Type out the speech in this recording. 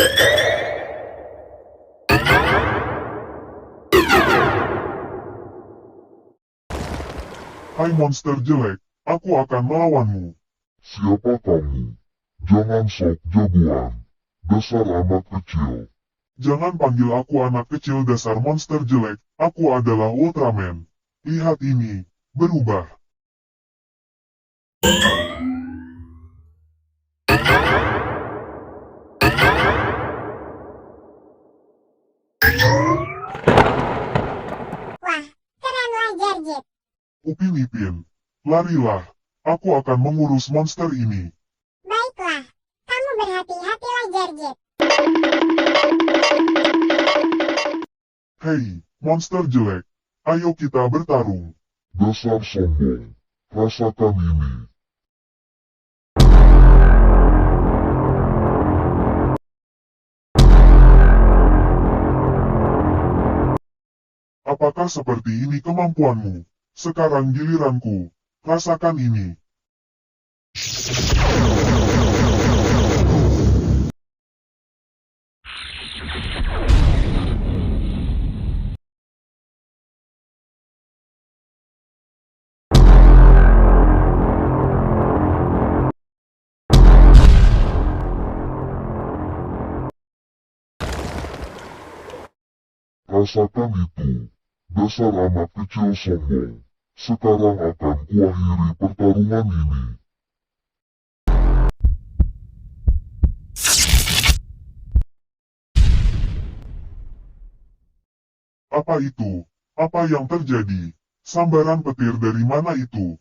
Hai monster jelek, aku akan melawanmu. Siapa kamu? Jangan sok jagoan. Dasar anak kecil. Jangan panggil aku anak kecil dasar monster jelek, aku adalah Ultraman. Lihat ini, berubah. Wah, kerenlah Jarjet. Upin Ipin, larilah, aku akan mengurus monster ini. Baiklah, kamu berhati-hatilah Jarjet. Hei, monster jelek, ayo kita bertarung. Dasar sombong. Rasakan ini. Apakah seperti ini kemampuanmu? Sekarang giliranku. Rasakan ini. Rasakan itu. Dasar anak kecil sombong. Sekarang akan kuakhiri pertarungan ini. Apa itu? Apa yang terjadi? Sambaran petir dari mana itu?